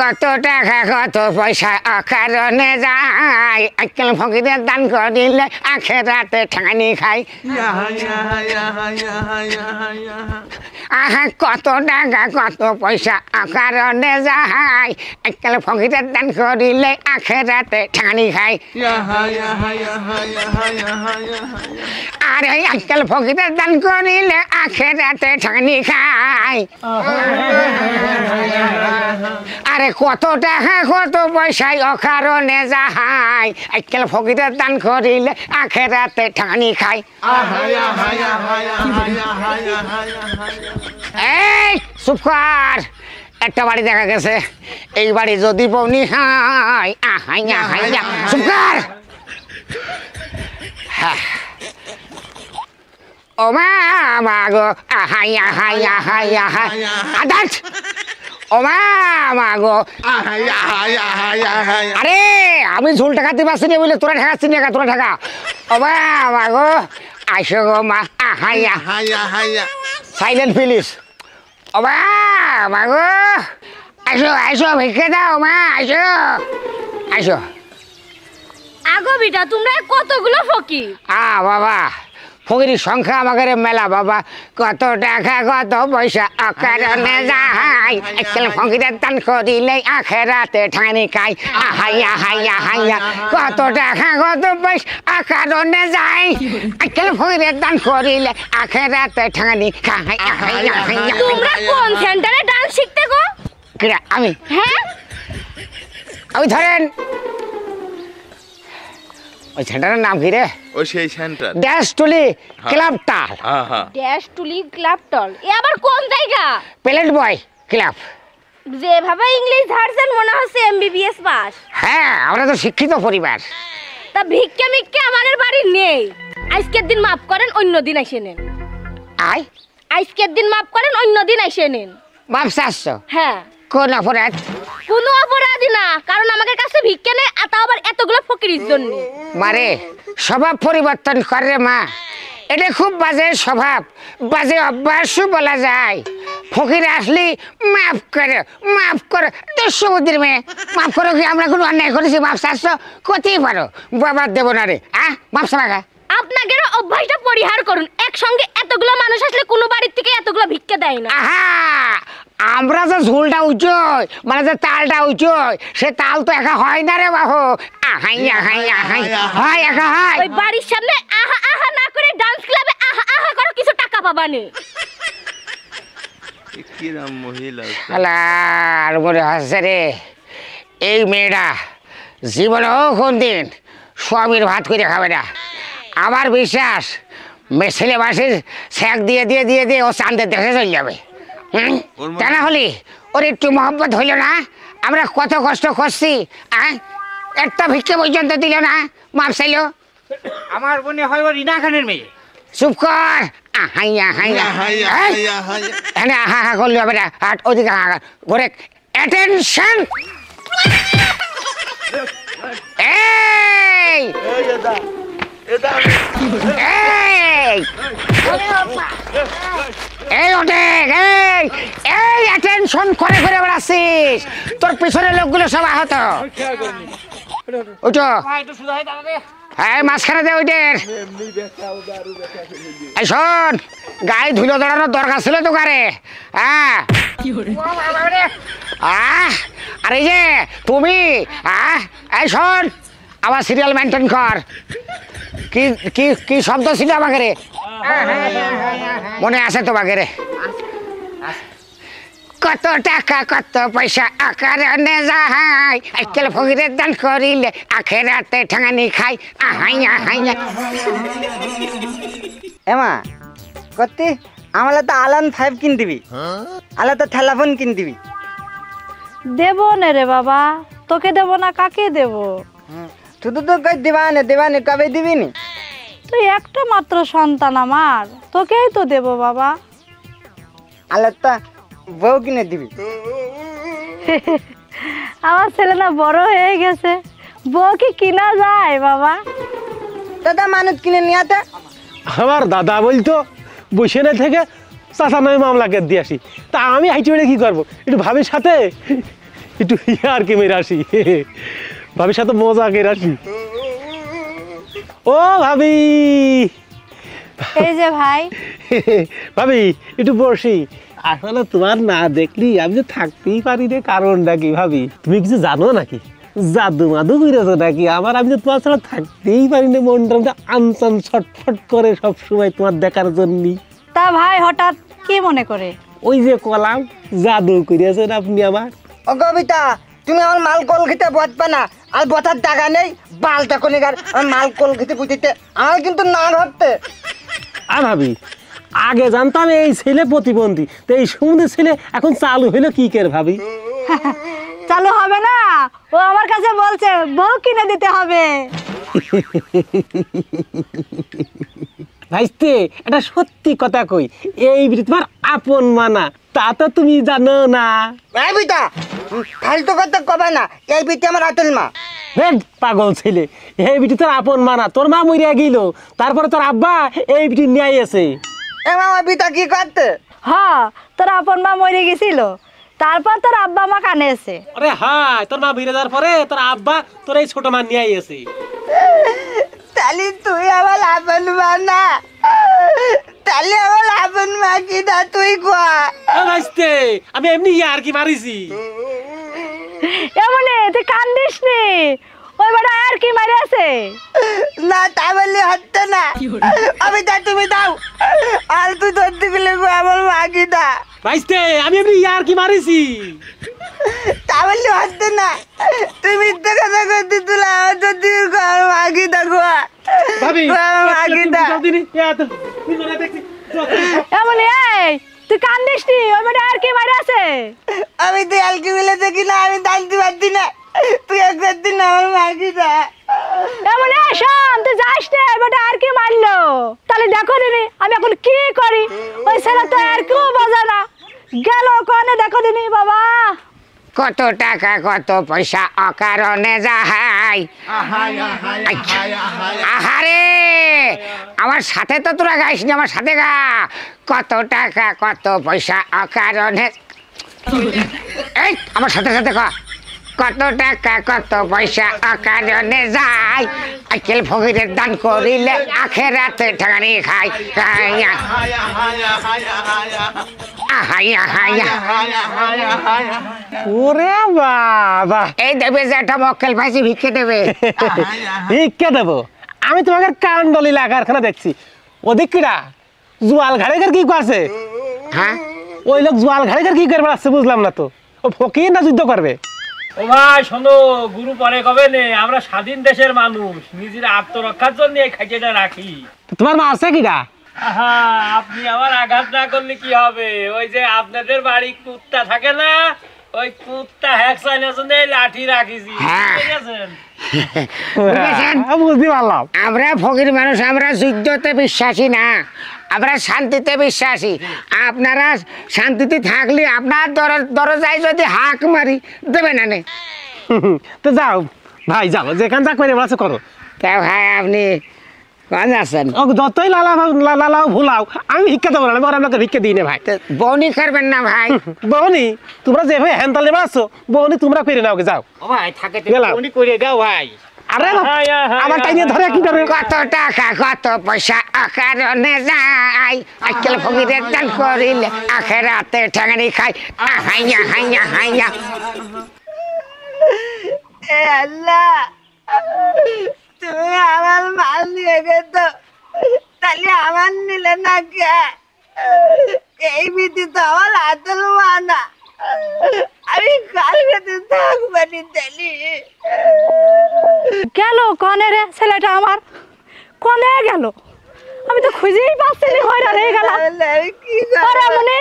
কত টাকা কত পয়সা অকারণে যায়, আজকাল ফকিরের দান করিলে আখেরাতে ঠানি খাই। আহা কত টাকা কত পয়সা অকারণে যায়, আজকাল ফকিরের দান করিলে আখেরাতে ঠানি খাই। আরে আজকাল ফকিরের দান করিলে আখেরাতে ঠানি খাই। আরে কত টাকা কত পয়সায় অকারণে যায়, আজকাল ফকিরের দান করিলে আখেরাতে ঠানি খাই। এই চুপ কর, একটা বাড়ি দেখা গেছে, এই বাড়ি যদি বউনি হাই আহাইয়া হাইয়া। চুপ কর। ও মা গো আহাইয়া হাইয়া হাইয়া হাই আদাত। ও মা গো আরে আমি ঝুল ঠেকাতে পারছি না বলে তোরা ঠেকাচ্ছি না, তোরা ঠেকা। ও মা গো আইসো গো মা আহাইয়া হাইয়া সাইলেন্ট প্লিজ। ও মা গো আইসো আইসো ভিক্ষে দাও মা, আইসো আইসো। আগো বিটা তোমরা কতগুলো ফকির? বাবা ফকিরের সংখ্যা আমাদের মেলা বাবা, কত টাকা কত পয়সা অকারণে যায়, আজকাল ফকিরের দান করিলে আখেরাতে ঠানি খাই। আহাইয়া হাইয়া হাইয়া কত টাকা কত পয়সা অকারণে যায়, আজকাল ফকিরের দান করিলে আখেরাতে ঠানি খাই। আহাইয়া হাইয়া। তোমরা কোন সেন্টারে ডান্স শিখতে গো? আমি হ্যাঁ আমি ধরেন ওই সেন্টারের নাম কি রে? ওই সেই সেন্টার ড্যাশ টুলি ক্লাব টাল। ড্যাশ টুলি ক্লাব টল, এ আবার কোন জায়গা? প্লেট বয় ক্লাব। যেভাবে ইংলিশ ঝাড়ছেন মনে হচ্ছে এমবিবিএস পাস। হ্যাঁ আমরা তো শিক্ষিত পরিবার। তা ভিক্ষা মিক্ষা আমাদের বাড়ি নেই, আজকের দিন মাফ করেন অন্য দিন এসে নেন। আজকের দিন মাফ করেন অন্য দিন এসে নেন। মাপ চাচ্ছ? হ্যাঁ। কোন অপরাধ? কোনো অপরাধী না, কারণ আমাদের কাছে ভিক্ষা নেই, আর তাও আবার এতগুলো ফকিরের জন্য। মারে স্বভাব পরিবর্তন করে মা, এটা খুব বাজে স্বভাব, বাজে অভ্যাসও বলা যায়। ফকির আসলি মাফ করে দস্যুবুদ্ধির মেয়ে মাফ করো। কি আমরা কোনো অন্যায় করেছি? মাপ চাচ্ছ করতেই পারো, বাবা দেবো না রে। মাপ চাকা আপনাদের অভ্যাসটা পরিহার করুন, একসঙ্গে এতগুলো মানুষ আসলে কোনো বাড়ির থেকে এতগুলো ভিক্ষা দেয় না। আমরা যে ঝোলটা উঁচোই মানে যে তালটা উঁচোই, সে তাল তো একা হয় না রে বাবু। হয় একা হয়। ওই বাড়ির সামনে আহা আহা না করে ডান্স ক্লাবে আহা আহা করো, কিছু টাকা পাবানি। কিরম মহিলা আর মনে হচ্ছে রে এই মেয়েটা জীবনেও কোনদিন স্বামীর ভাত করে খাবে না। আমার বিশ্বাস ছেলে মাসের ছ্যাঁক দিয়ে দিয়ে দিয়ে দিয়ে ও চাঁদের দেশে চলে যাবে। তা না হলে ওর একটু মহব্বত হইল না? আমরা কত কষ্ট করছি, একটা ভিক্ষে পর্যন্ত দিল না, মাপ চাইল। আমার মনে হয় ও রিনা খানের মেয়ে। চুপ কর। হাইয়া হাইয়া এখানে আহা হা করলে হবে না, হাট ওদিকে হা ঘুরে। অ্যাটেনশন। এই অ্যাটেনশন করে করে বেড়াচ্ছিস, তোর পিছনের লোকগুলো সব আহত। উঠো, হ্যাঁ মাঝখানে দে ওইটার। এই শোন, গায়ে ধুলো দড়ানোর দরকার ছিল তো কারে। আর এই যে তুমি এই শোন, আবার সিরিয়াল মেনটেন কর। কি কি কি শব্দ ছিল আমাকে রে? মনে আছে তোমাকে রে? কত টাকা কত পয়সা অকারণে যায়, আজকাল ফকিরের দান করিলে আখেরাতে ঠাঙানি খাই। আহাইয়া হাইয়া। এমা কত্তি আমলে তো আলান 5 কিন দিবি, আলা তো টেলিফোন কিন দিবি। দেব না রে বাবা, তোকে দেব না কাকে দেব? তুই তো কই দিবানে কবে দিবি নি? তুই একটা মাত্র সন্তান আমার, তোকেই তো দেব বাবা। আলা তো বউ কিনে দিবি। আমার ছেলে না বড় হয়ে গেছে, বউ কি কিনা যায় বাবা? দাদা মানুষ কিনে নিয়াতে। আমার দাদা বলতো বসে না থেকে চাচা নয় মামলাকে দিয়ে আসি, তা আমি হাইটে বেড়ে কি করবো? একটু ভাবির সাথে একটু আর কি মেরে আসি, ভাবির সাথে মজা করে আসি। ও ভাবি, এই যে ভাই, ভাবি একটু বসি। আসলে তোমার না দেখলি আমি তো থাকতেই পারি রে, কারণটা কি ভাবি? তুমি কিছু জানো নাকি? জাদু মাদু করেছো নাকি আমার? আমি তো তোমার ছাড়া থাকতেই পারি না, মনটা আনচান ছটফট করে সব সময় তোমার দেখার জন্য। তা ভাই হঠাৎ কি মনে করে? ওই যে কলাম জাদু করিয়াছেন আপনি আমার। ও কবিতা, তুমি আমার মাল কল খেতে বসবা না, আর বসার টাকা নেই, বালটা কোনে গার আমার মাল কল খেতে বুঝিতে আমার কিন্তু না ধরতে। আর ভাবি আগে জানতাম এই ছেলে প্রতিবন্ধী, তো এই সমুদ্রের ছেলে এখন চালু হইলো কি করে ভাবি? চালু হবে না, ও আমার কাছে বলছে বউ কিনে দিতে হবে। ভাইস্তে এটা সত্যি কথা কই, এই বিটি তোমার আপন মানা, তা তো তুমি জানো না। এই বিটা ফালতু কথা কবে না, এই বিটি আমার আতল মা। হেড পাগল ছেলে, এই বিটি তোর আপন মানা, তোর মা মরিয়া গেল, তারপরে তোর আব্বা এই বিটি নিয়ে আছে। এ মামা বিটা কি করতে? হ্যাঁ, তোর আপন মা মরে গেছিল, তারপর তোর আব্বা মা কানে এসে। আরে হ্যাঁ, তোর মা বেড়ে যাওয়ার পরে তোর আব্বা তোর এই ছোট মা নিয়ে আছে। তাহলে তুই আমার আপন মা না? তাহলে আমার আপন মা কি দা তুই কোয়া? ভাইস্তে আমি এমনি আর কি মারিছি। এমনি তুই কান্দিস নি, ওই বেটা আর কি মারে আছে। না তা বললে হচ্ছে না। আমি তা তুমি দাও, আর তুই ধরতে গেলে আমার মা কি দা? ভাইস্তে আমি এমনি আর কি মারিছি। তা বললে হচ্ছে না, তুই মিথ্যে কথা করতে তুলা যদি আমার মা কি দা গোয়া? ভাবি আমার মা কি দা? এমনি এই তুই কান্দিস নি, ওই বেটা আর কি মারে আছে। আমি তুই আলকি মিলে দেখি না, আমি জানতে পারছি না তুই একবার দিন আমার মা কি দা? এমনি শোন, তুই যাস না, ওই বেটা আর কি মারলো। তাহলে দেখো দিনি আমি এখন কি করি, ওই ছেলে তো আর কেউ বোঝে না, গেল কোনে দেখো দিনি বাবা। কত টাকা কত পয়সা অকারণে যায়। আহারে আমার সাথে তো তোরা গাইস না, আমার সাথে গা। কত টাকা কত পয়সা অকারণে, এই আমার সাথে সাথে ক। কত টাকা কত পয়সা অকারণে যায়, আজকাল ফকিরের দান করিলে আখেরাতে ঠেকানি খাই। ওরে বাবা, এই দেবে যে একটা মক্কেল পাইছি, ভিক্ষে দেবে। ভিক্ষা দেবো? আমি তোমাকে কান্ডলি কারখানা দেখছি, ওদিক কিরা জোয়াল ঘাড়ে কি করছে? হ্যাঁ ওই লোক জোয়াল ঘাড়ে কি করে বেড়াচ্ছে বুঝলাম না তো। ও ফকির না যুদ্ধ করবে? ও ভাই শোনো, গুরু পরে কবে নে, আমরা স্বাধীন দেশের মানুষ, নিজের আত্মরক্ষার জন্য এই খাইটা রাখি। তোমার মা আছে কিরা? আহা, আপনি আমার আঘাত না করলে কি হবে? ওই যে আপনাদের বাড়ি কুত্তা থাকে না, ওই কুত্তা হ্যাকসাইনের জন্য এই লাঠি রাখিছি, হ্যাঁ। বুঝেছেন? বুঝেছেন? বুঝতে পারলাম। আমরা ফকির মানুষ, আমরা যুদ্ধতে বিশ্বাসী না, আমরা শান্তিতে বিশ্বাসী। আপনারা শান্তিতে থাকলে আপনার দরজায় যদি হাঁক মারি দেবে না নে। তো যাও ভাই, যাও যেখানে যা করে বেড়াচ্ছে করো। তা ভাই আপনি কোন আছেন? ও যতই লালাও ভুলাও, আমি ভিক্ষা দেবো না, আমি আপনাকে ভিক্ষা দিই না ভাই। বউনি করবেন না ভাই? বউনি তোমরা যেভাবে হ্যান্ডালে বেড়াচ্ছ, বউনি তোমরা করে নাও, যাও। ও ভাই থাকে গেলাম। উনি করে দাও ভাই। আরে আমার টাইনে ধরে কি করে? কত টাকা কত পয়সা অকারণে যায়, আজকাল ফকিরের দান করিলে আখেরাতে ঠেকানি খাই। হাইয়া হাইয়া হাইয়া। এ আল্লাহ, তুমি আমার মাল নিয়ে গেছো, তাহলে আমার নিলে না কে? এই বিধি তো আমার আতল মা না, আমি কালকে তো থাকবানি। তাহলে গেল কনে রে ছেলেটা আমার, কনে গেল? আমি তো খুঁজেই পাচ্ছি না, হয়রান হয়ে গেলাম। আমি কি আরে মনে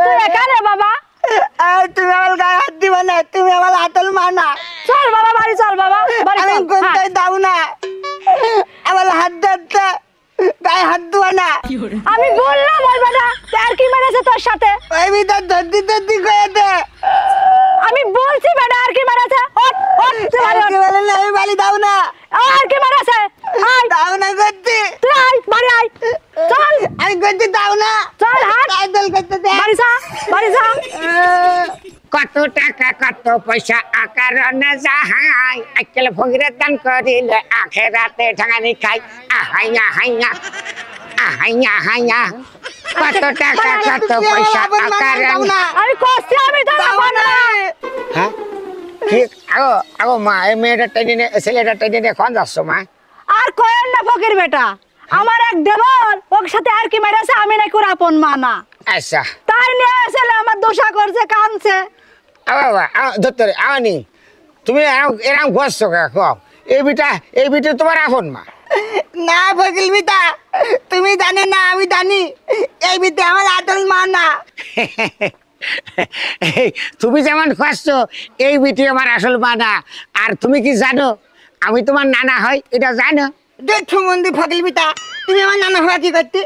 তুই একা রে বাবা? তুমি আমার গায়ে হাত দিবে না, তুমি আমার আতল মা না। চল বাবা বাড়ি, চল বাবা বাড়ি আমি চল। কোথায় দাও না, আমার হাত ধরতে গায়ে হাত দেবো না। আমি বললাম ওই বেটা আর কি মেরেছে তোর সাথে? ওই ভিতর ধরতি করে দে। আমি বলছি বেটা আর কি মেরেছে। ওঠ ওঠ, তুই বাড়ি ওঠ। বলে না, আমি বাড়ি দাও না। আর কি মেরেছে? আয় দাও না করতে, তুই আয় বাড়ি আয়, চল আমি করতে দাও না। চল হাট দল করতে দে। বাড়ি যা, বাড়ি যা। কত টাকা কত পয়সা আকার না যাহাই আজকাল ফকিরের দান করিলে আখেরাতে ঠাঙানি খাই আহাইয়া হাইয়া আহাইয়া হাইয়া কত টাকা কত পয়সা আকার আমি কষ্ট আমি তো যাবো না হ্যাঁ ঠিক আগো আগো মা এই মেয়েটা টেনে নিয়ে ছেলেটা টেনে নিয়ে কোন যাচ্ছ মা আর কয়েন না ফকির বেটা আমার এক দেবর ওর সাথে আর কি মেরেছে আমি নাকি ওর আপন মা না আচ্ছা তাই নিয়ে এসেলে আমার দোষা করছে কানছে বাবা দত্তরে আনি তুমি এরকম করছো কম এই বিটা তোমার আপন মা না ফকিল বিটা তুমি জানে না আমি জানি এই বিটা আমার আসল মা না তুমি যেমন করছো এই বিটি আমার আসল মা না আর তুমি কি জানো আমি তোমার নানা হয় এটা জানো দেখছো মন্দি ফকিল বিটা তুমি আমার নানা হওয়া কি করতে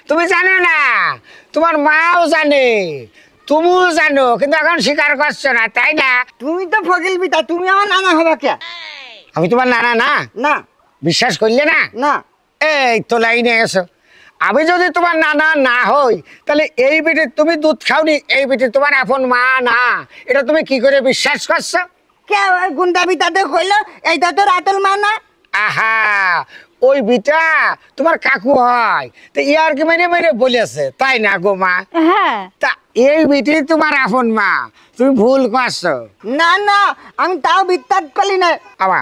তুমি জানো না তোমার মাও জানে তুমিও জানো কিন্তু এখন স্বীকার করছো না তাই না তুমি তো ফকিল বিটা তুমি আমার নানা হবা কে আমি তোমার নানা না না বিশ্বাস করলে না না এই তো লাইনে এসো আমি যদি তোমার নানা না হই তাহলে এই বেটে তুমি দুধ খাওনি এই বেটে তোমার আপন মা না এটা তুমি কি করে বিশ্বাস করছো কে ওই গুন্ডা বিটাতে কইলো এইটা তো আসল মা না আহা ওই বিটা তোমার কাকু হয় তো ইয়ার কি মেরে মেরে বলেছে তাই না গো মা হ্যাঁ তা এই বিটি তোমার আপন মা তুমি ভুল করছো না না আমি তাও বিত্তাত করি না আমা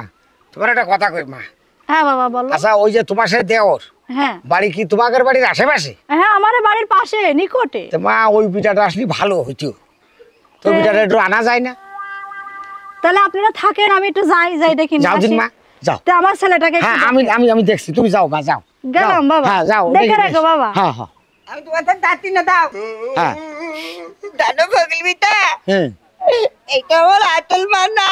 তোমার একটা কথা কই মা হ্যাঁ বাবা বলো আচ্ছা ওই যে তোমার সাথে দেওর হ্যাঁ বাড়ি কি তোমাদের বাড়ির আশেপাশে হ্যাঁ আমার বাড়ির পাশে নিকটে তো মা ওই বিটাটা আসলে ভালো হইতো তো বিটাটা একটু আনা যায় না তাহলে আপনারা থাকেন আমি একটু যাই দেখি যাও দিন মা যাও তো আমার ছেলেটাকে হ্যাঁ আমি দেখছি তুমি যাও মা যাও গেলাম বাবা হ্যাঁ যাও দেখে রাখো বাবা হ্যাঁ হ্যাঁ আমি তোমার সাথে যাচ্ছি না দাও হ্যাঁ জানো ফকিল বিটা হ্যাঁ এইটা আমার আসল মা না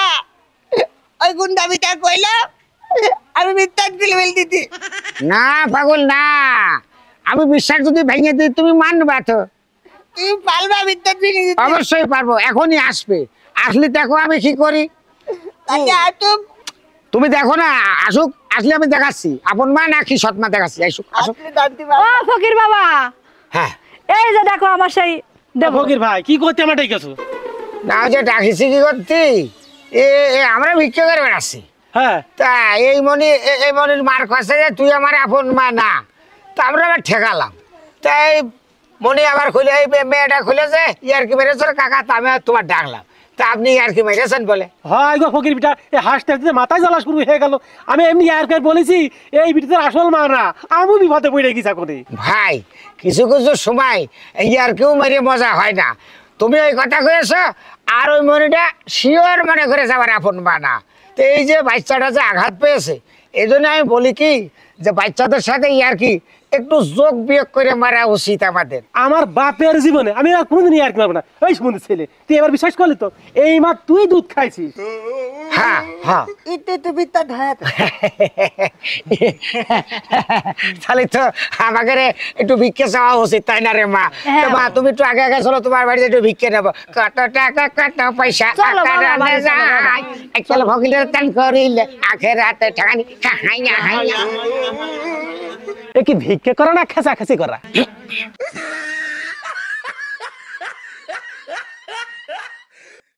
ওই গুন্ডা বিটা কইলো আমি বিত্তাত গিলে ফেল দিতি না পাগল না আমি বিশ্বাস যদি ভেঙে দিই তুমি মানবা তো তুমি পারবা বিত্তাত গিলে দিতি অবশ্যই পারবো এখনই আসবে আসলে দেখো আমি কি করি তাকে আটক তুমি দেখো না আসুক আসলে আমি দেখাচ্ছি আপন মা না কি সৎ মা দেখাচ্ছি আসুক আসুক আপনি জানতে ও পারবেন ফকির বাবা হ্যাঁ এই যে দেখো আমার সেই দেব ফকির ভাই কি করতে আমার ডেকেছো না যে ডাকিছি কি করতি আমরা ভিক্ষা করে বেড়াচ্ছি হ্যাঁ তা এই মনির মার কাছে যে তুই আমার আপন মা না তা আমরা আবার ঠেকালাম তাই মনি আবার খুলে এই মেয়েটা খুলে যে ইয়ার কি মেরেছ কাকা তা আমি আর তোমার ডাকলাম তা আপনি ইয়ার কি মেরেছেন বলে হয় গো ফকির বিটা এই হাসতে হাসতে মাথায় জ্বালা শুরু হয়ে গেল আমি এমনি আর বলেছি এই বিটিতে আসল মা না আমি বিপদে পড়ে গেছি এখন ভাই কিছু কিছু সময় ইয়ার কেউ মেরে মজা হয় না তুমি ওই কথা কয়েছ আর ওই মনিটা শিওর মনে করে যাবার আপন মা না তো এই যে বাচ্চাটা যে আঘাত পেয়েছে এই জন্য আমি বলি কি যে বাচ্চাদের সাথে ইয়ার কি একটু যোগ বিয়োগ করে মারা উচিত আমাদের আমার বাপের জীবনে আমি আর কোনোদিন আর মারবো না ওই সুমন্দির ছেলে তুই এবার বিশ্বাস করলি তো এই মা তুই দুধ খাইছিস হ্যাঁ হ্যাঁ ইতে তো বিত্তাত হয় তাহলে তো আমাকে একটু ভিক্ষে চাওয়া উচিত তাই না রে মা তো মা তুমি একটু আগে আগে চলো তোমার বাড়িতে একটু ভিক্ষে নেবো কত টাকা কত পয়সা চলো বাবা, বাড়ি চলো বাবা। চলো ভগিলের টান করিলে আখের রাতে ঠাকানি হাইয়া হাইয়া এ কি ভিক্ষে করা না খেঁচাখেচি করা